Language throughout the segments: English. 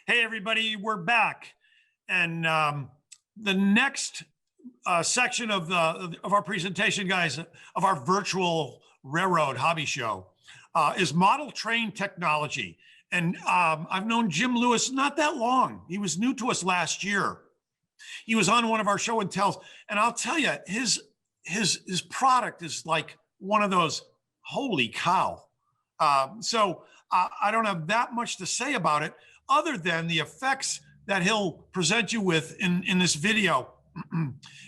Hey, everybody, we're back. And the next section of our presentation, guys, of our virtual railroad hobby show is Model TrainTechnology. And I've known Jim Lewis not that long. He was new to us last year. He was on one of our show and tells, and I'll tell you, his product is like one of those, holy cow. I don't have that much to say about it, other than the effects that he'll present you with in this video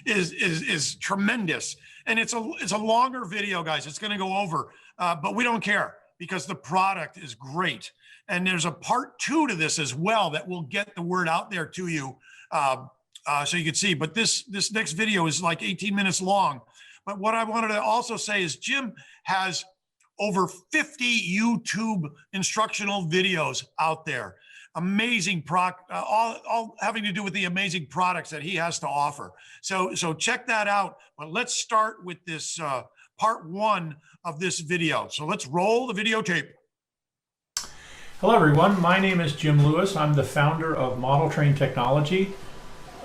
is tremendous. And it's a longer video, guys. It's going to go over, but we don't care because the product is great. And there's a part 2 to this as well that will get the word out there to you, so you can see. But this next video is like 18 minutes long. But what I wanted to also say is Jim has over 50 YouTube instructional videos out there. Amazing all having to do with the amazing products that he has to offer. So check that out. But let's start with this part 1 of this video. So let's roll the videotape. Hello everyone, my name is Jim Lewis. I'm the founder of Model TrainTechnology.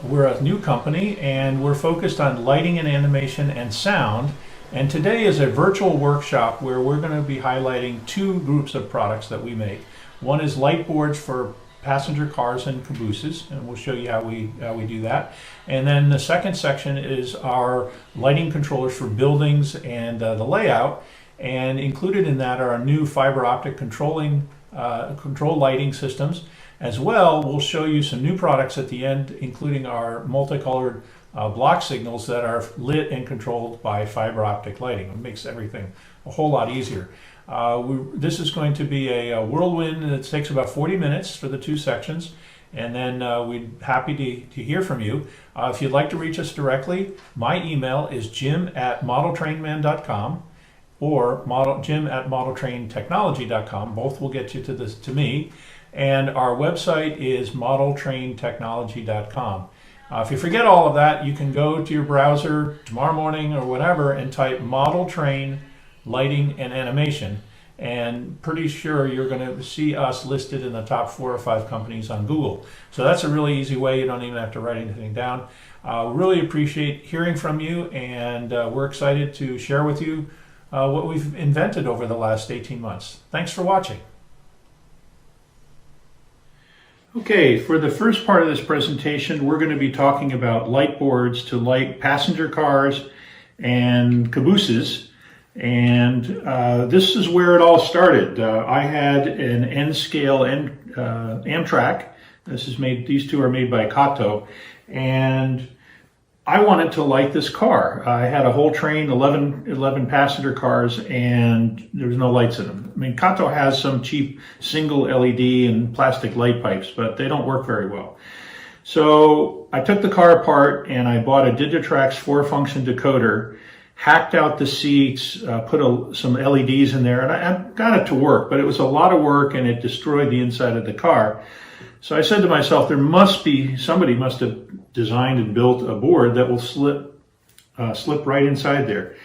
We're a new company and we're focused on lighting and animation and sound. And today is a virtual workshop where we're going to be highlighting 2 groups of products that we make. One is light boards for passenger cars and cabooses, and we'll show you how we do that. And then the second section is our lighting controllers for buildings and the layout. And included in that are our new fiber optic control lighting systems. As well, we'll show you some new products at the end, including our multicolored block signals that are lit and controlled by fiber optic lighting. It makes everything a whole lot easier. This is going to be a whirlwind that takes about 40 minutes for the 2 sections, and then we'd happy to hear from you. If you'd like to reach us directly, my email is jim@modeltrainman.com or jim@modeltraintechnology.com. Both will get you to me. And our website is modeltraintechnology.com. If you forget all of that, you can go to your browser tomorrow morning or whatever and type Model Train Lighting and Animation, and pretty sure you're going to see us listed in the top 4 or 5 companies on Google. So that's a really easy way. You don't even have to write anything down. Really appreciate hearing from you, and we're excited to share with you what we've invented over the last 18 months. Thanks for watching. Okay, for the first part of this presentation, we're going to be talking about light boards to light passenger cars and cabooses. And this is where it all started. I had an N-scale Amtrak. These 2 are made by Kato. And I wanted to light this car. I had a whole train, 11 passenger cars, and there was no lights in them. I mean, Kato has some cheap single LED and plastic light pipes, but they don't work very well. So I took the car apart and I bought a Digitrax 4-function decoder, hacked out the seats, put some LEDs in there, and I got it to work, but it was a lot of work and it destroyed the inside of the car. So I said to myself, somebody must have designed and built a board that will slip right inside there.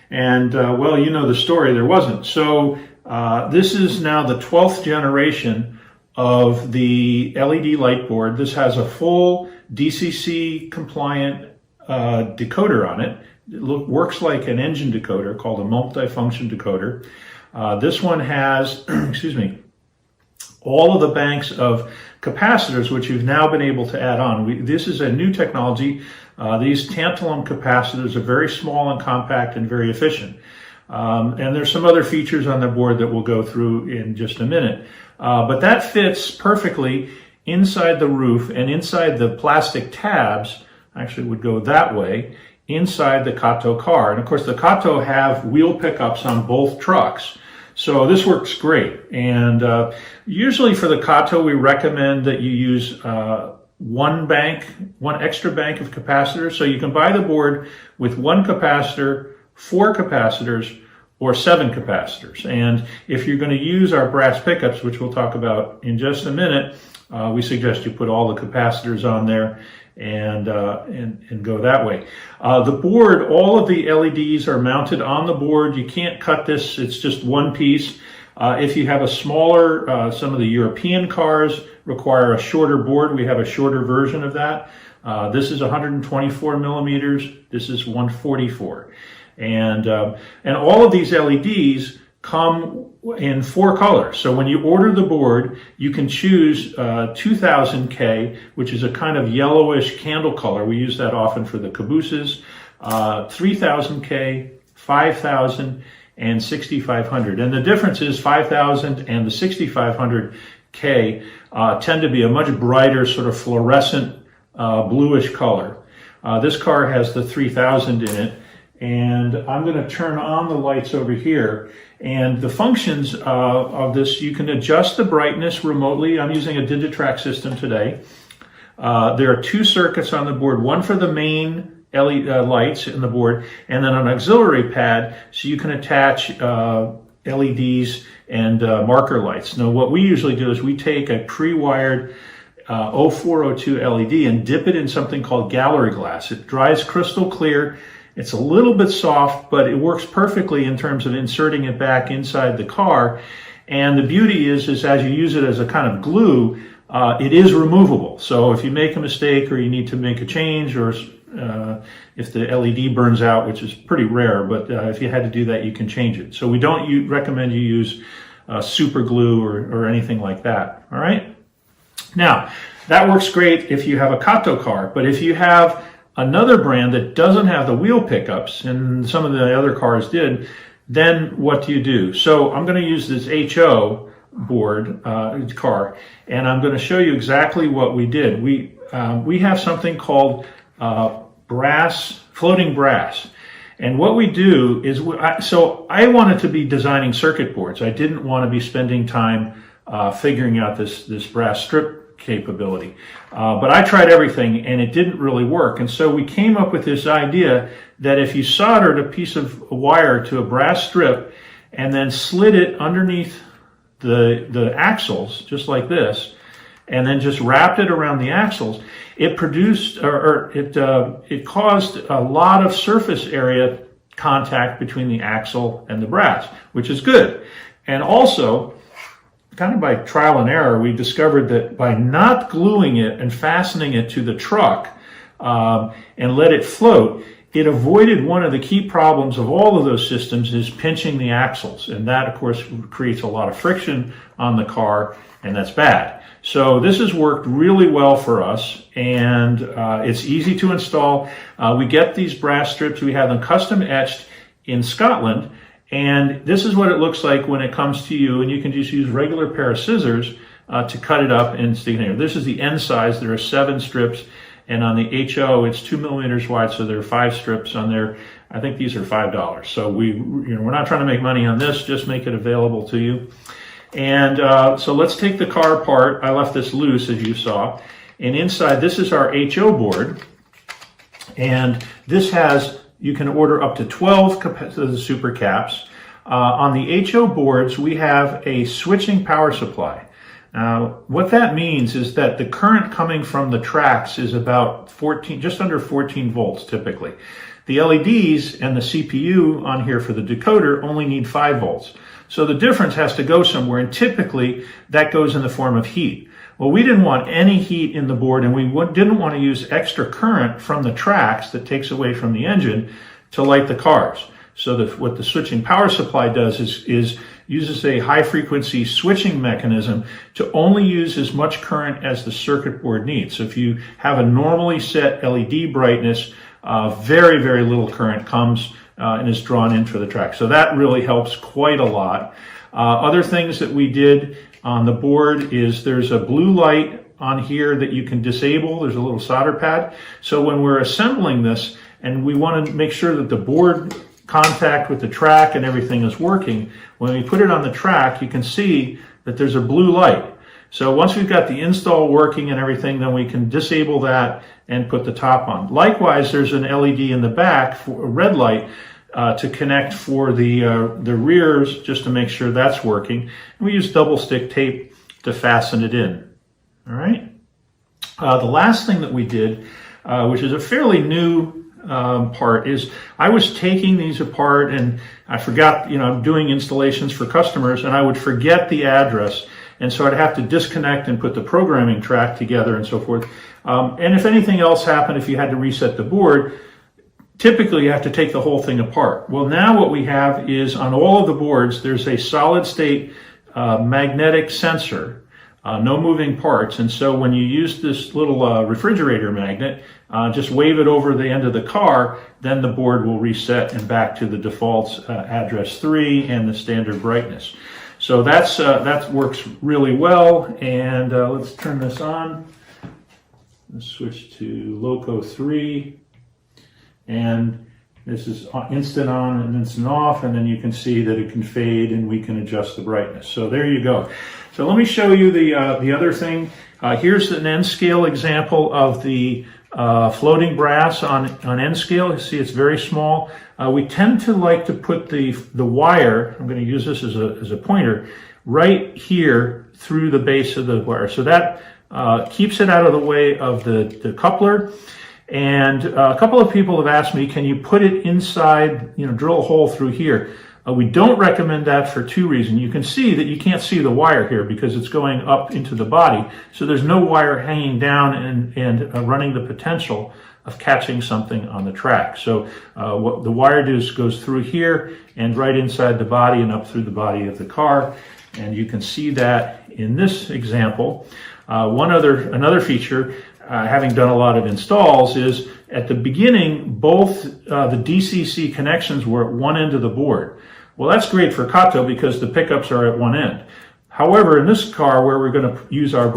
And well, you know the story, there wasn't. So this is now the 12th generation of the LED light board. This has a full DCC compliant decoder on it. It works like an engine decoder called a multifunction decoder. This one has, excuse me, all of the banks of capacitors, which you've now been able to add on. This is a new technology. These tantalum capacitors are very small and compact and very efficient. And there's some other features on the board that we'll go through in just a minute. But that fits perfectly inside the roof and inside the plastic tabs, actually would go that way, inside the Kato car. And of course the Kato have wheel pickups on both trucks. So this works great. And usually for the Kato, we recommend that you use one extra bank of capacitors. So you can buy the board with 1 capacitor, 4 capacitors, or 7 capacitors. And if you're going to use our brass pickups, which we'll talk about in just a minute, we suggest you put all the capacitors on there and go that way. The board, all of the LEDs are mounted on the board. You can't cut this, it's just one piece. If you have a smaller, some of the European cars require a shorter board. We have a shorter version of that. This is 124 millimeters. This is 144. And all of these LEDs come in 4 colors. So when you order the board, you can choose 2000K, which is a kind of yellowish candle color. We use that often for the cabooses. 3000K, 5000, and 6500. And the difference is 5000 and the 6500K tend to be a much brighter sort of fluorescent bluish color. This car has the 3000 in it. And I'm going to turn on the lights over here. And the functions of this, you can adjust the brightness remotely. I'm using a Digitrack system today. There are 2 circuits on the board, one for the main LED lights in the board, and then an auxiliary pad so you can attach LEDs and marker lights. Now, what we usually do is we take a pre-wired 0402 LED and dip it in something called gallery glass. It dries crystal clear. It's a little bit soft, but it works perfectly in terms of inserting it back inside the car. And the beauty is as you use it as a kind of glue, it is removable. So if you make a mistake or you need to make a change, or if the LED burns out, which is pretty rare, but if you had to do that, you can change it. So we don't recommend you use super glue or anything like that. All right. Now, that works great if you have a Kato car, but if you have another brand that doesn't have the wheel pickups, and some of the other cars did, then what do? So I'm going to use this HO board car, and I'm going to show you exactly what we did. We have something called floating brass. And what we do is, so I wanted to be designing circuit boards. I didn't want to be spending time figuring out this brass strip capability. But I tried everything and it didn't really work. And so we came up with this idea that if you soldered a piece of wire to a brass strip and then slid it underneath the axles, just like this, and then just wrapped it around the axles, it produced, it caused a lot of surface area contact between the axle and the brass, which is good. And also, kind of by trial and error, we discovered that by not gluing it and fastening it to the truck and let it float, it avoided one of the key problems of all of those systems, is pinching the axles. And that, of course, creates a lot of friction on the car, and that's bad. So this has worked really well for us, and it's easy to install. We get these brass strips. We have them custom etched in Scotland. And this is what it looks like when it comes to you, and you can just use a regular pair of scissors to cut it up and stick it in. This is the N size. There are 7 strips, and on the HO, it's 2 millimeters wide, so there are 5 strips on there. I think these are $5. So we're not trying to make money on this, just make it available to you. And so let's take the car apart. I left this loose, as you saw. And inside, this is our HO board, and this has, you can order up to 12 of the super caps. On the HO boards, we have a switching power supply. What that means is that the current coming from the tracks is about 14, just under 14 volts typically. The LEDs and the CPU on here for the decoder only need 5 volts. So the difference has to go somewhere, and typically that goes in the form of heat. Well, we didn't want any heat in the board, and we didn't want to use extra current from the tracks that takes away from the engine to light the cars. So what the switching power supply does is uses a high frequency switching mechanism to only use as much current as the circuit board needs. So if you have a normally set LED brightness, very, very little current comes and is drawn into the track. So that really helps quite a lot. Other things that we did on the board is there's a blue light on here that you can disable. There's a little solder pad. So when we're assembling this and we want to make sure that the board contact with the track and everything is working, when we put it on the track, you can see that there's a blue light. So once we've got the install working and everything, then we can disable that and put the top on. Likewise, there's an LED in the back for a red light to connect for the rears, just to make sure that's working. And we use double stick tape to fasten it in. All right. The last thing that we did, which is a fairly new part is I was taking these apart and I forgot, I'm doing installations for customers and I would forget the address. And so I'd have to disconnect and put the programming track together and so forth. And if anything else happened, if you had to reset the board, typically you have to take the whole thing apart. Well, now what we have is on all of the boards, there's a solid state magnetic sensor, no moving parts. And so when you use this little refrigerator magnet, just wave it over the end of the car, then the board will reset and back to the default address 3 and the standard brightness. So that works really well. And let's turn this on. Let's switch to Loco 3. And this is instant on and instant off, and then you can see that it can fade and we can adjust the brightness. So there you go. So let me show you the other thing. Here's an N-scale example of the floating brass on N-scale. You see it's very small. We tend to like to put the wire, I'm going to use this as a pointer, right here through the base of the wire. So that keeps it out of the way of the coupler. And a couple of people have asked me, can you put it inside, drill a hole through here? We don't recommend that for 2 reasons. You can see that you can't see the wire here because it's going up into the body. So there's no wire hanging down and running the potential of catching something on the track. So what the wire goes through here and right inside the body and up through the body of the car. And you can see that in this example. Another feature, having done a lot of installs, is at the beginning, both the DCC connections were at one end of the board. Well, that's great for Kato because the pickups are at one end. However, in this car where we're going to use our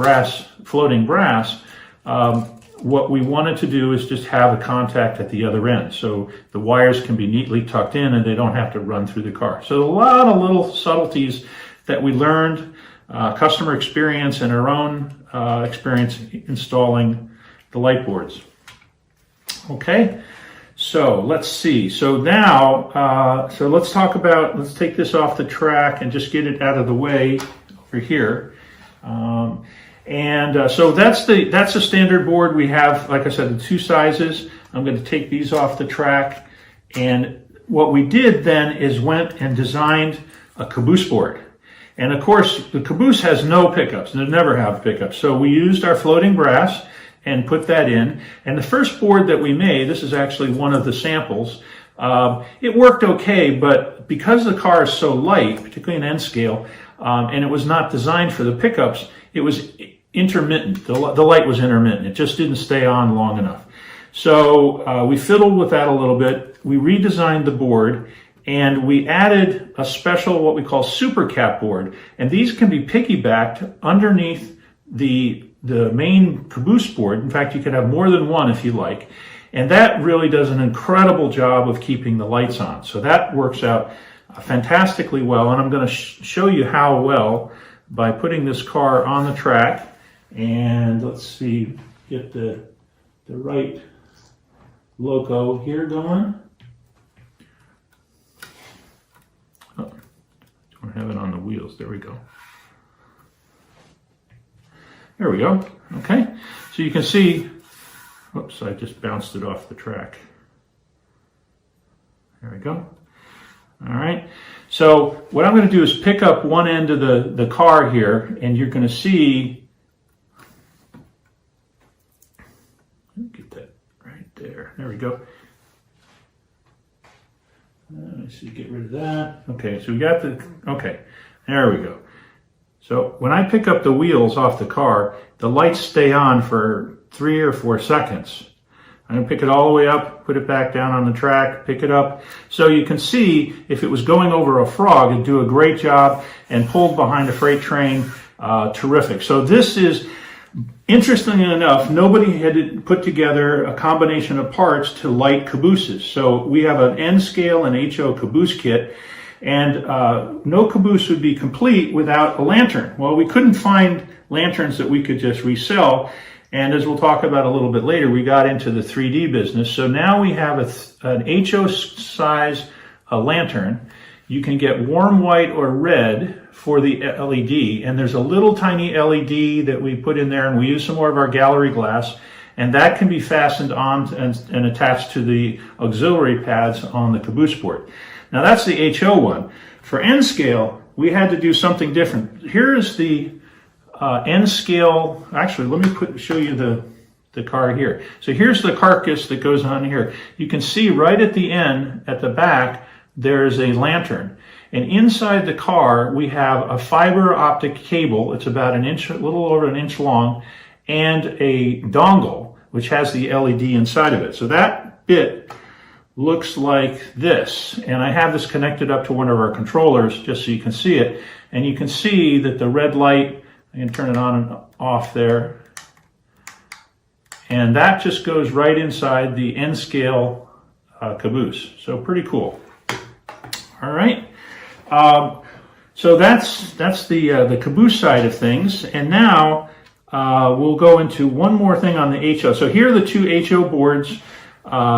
floating brass, what we wanted to do is just have a contact at the other end. So the wires can be neatly tucked in and they don't have to run through the car. So a lot of little subtleties that we learned, customer experience and our own experience installing the light boards. Okay, so let's see. So now, let's take this off the track and just get it out of the way over here. So that's a standard board. We have, like I said, the 2 sizes. I'm going to take these off the track. And what we did then is went and designed a caboose board. And of course, the caboose has no pickups, and it never have pickups. So we used our floating brass and put that in. And the first board that we made, this is actually one of the samples, it worked okay, but because the car is so light, particularly in N-scale, and it was not designed for the pickups, it was intermittent. The light was intermittent. It just didn't stay on long enough. So we fiddled with that a little bit. We redesigned the board, and we added a special, what we call super cap board. And these can be piggybacked underneath the main caboose board. In fact, you can have more than one if you like. And that really does an incredible job of keeping the lights on. So that works out fantastically well. And I'm going to show you how well by putting this car on the track. And let's see, get the right loco here going. Oh, don't have it on the wheels. There we go. There we go. Okay. So you can see, whoops, I just bounced it off the track. There we go. All right. So what I'm going to do is pick up one end of the car here, and you're going to see, get that right there. There we go. Let's see, get rid of that. Okay, so we got okay, there we go. So when I pick up the wheels off the car, the lights stay on for 3 or 4 seconds. I'm going to pick it all the way up, put it back down on the track, pick it up. So you can see if it was going over a frog, it'd do a great job, and pulled behind a freight train, terrific. So this is, interestingly enough, nobody had put together a combination of parts to light cabooses. So we have an N-scale and HO caboose kit, and no caboose would be complete without a lantern. Well, we couldn't find lanterns that we could just resell. And as we'll talk about a little bit later, we got into the 3D business. So now we have an HO size lantern. You can get warm white or red for the LED. And there's a little tiny LED that we put in there, and we use some more of our gallery glass. and that can be fastened on and attached to the auxiliary pads on the caboose board. Now that's the HO one. For N scale, we had to do something different. Here is the N scale. Actually, let me show you the car here. So here's the carcass that goes on here. You can see right at the end, at the back, there's a lantern. And inside the car, we have a fiber optic cable. It's about an inch, a little over an inch long, and a dongle, which has the LED inside of it. So that bit looks like this. And I have this connected up to one of our controllers just so you can see it. And you can see that the red light, I can turn it on and off there. And that just goes right inside the N-scale caboose. So pretty cool. All right. So that's the caboose side of things. And now we'll go into one more thing on the HO. So here are the two HO boards.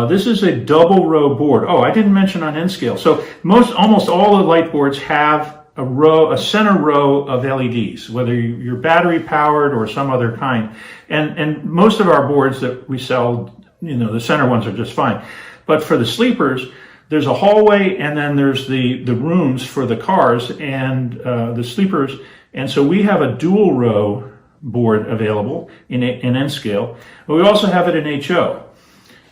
This is a double row board. Oh, I didn't mention on N scale. So almost all the light boards have a center row of LEDs, whether you're battery powered or some other kind. And most of our boards that we sell, the center ones are just fine. But for the sleepers, there's a hallway, and then there's the rooms for the cars and the sleepers. And so we have a dual row board available in N scale. But we also have it in HO.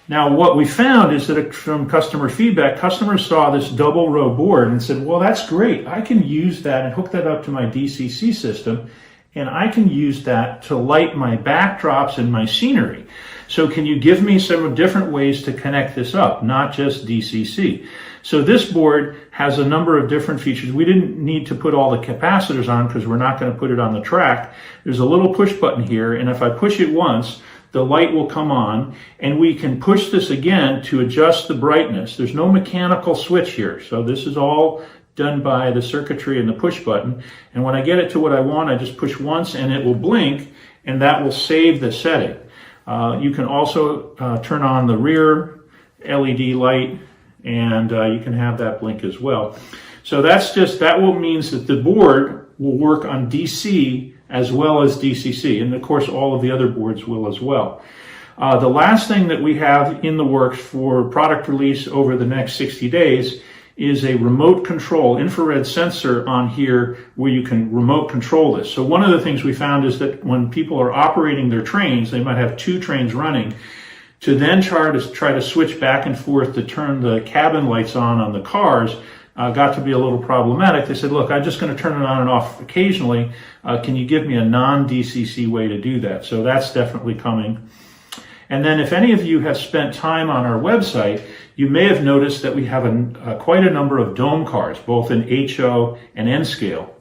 Now, what we found is that from customer feedback, customers saw this double row board and said, well, that's great. I can use that and hook that up to my DCC system, and I can use that to light my backdrops and my scenery. So can you give me some different ways to connect this up, not just DCC? So this board has a number of different features. We didn't need to put all the capacitors on because we're not going to put it on the track. There's a little push button here, and if I push it once, the light will come on, and we can push this again to adjust the brightness. There's no mechanical switch here, so this is all done by the circuitry and the push button. And when I get it to what I want, I just push once and it will blink, and that will save the setting. You can also turn on the rear LED light, and you can have that blink as well. So that will means that the board will work on DC as well as DCC, and of course all of the other boards will as well. The last thing that we have in the works for product release over the next 60 days is a remote control infrared sensor on here where you can remote control this. So one of the things we found is that when people are operating their trains, they might have two trains running, to then try to switch back and forth to turn the cabin lights on the cars got to be a little problematic. They said, look, I'm just going to turn it on and off occasionally. Can you give me a non-DCC way to do that? So that's definitely coming. And then if any of you have spent time on our website, you may have noticed that we have quite a number of dome cars, both in HO and N scale.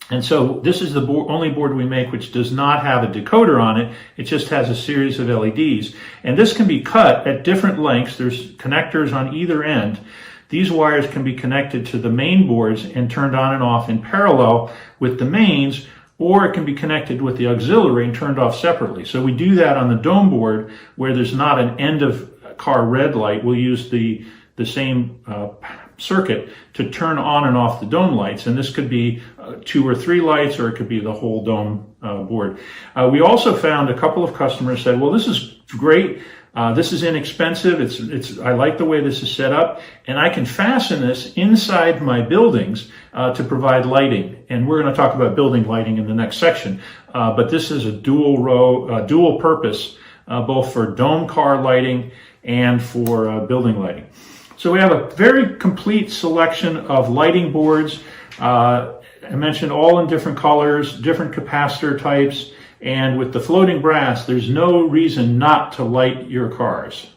And so this is the only board we make which does not have a decoder on it. It just has a series of LEDs. And this can be cut at different lengths. There's connectors on either end. These wires can be connected to the main boards and turned on and off in parallel with the mains, or it can be connected with the auxiliary and turned off separately. So we do that on the dome board where there's not an end of car red light. We'll use the same circuit to turn on and off the dome lights. And this could be 2 or 3 lights, or it could be the whole dome board. We also found a couple of customers said, well, this is great. This is inexpensive. I like the way this is set up, and I can fasten this inside my buildings to provide lighting. And we're going to talk about building lighting in the next section. But this is a dual purpose, both for dome car lighting and for building lighting. So we have a very complete selection of lighting boards. I mentioned all in different colors, different capacitor types. And with the floating brass, there's no reason not to light your cars.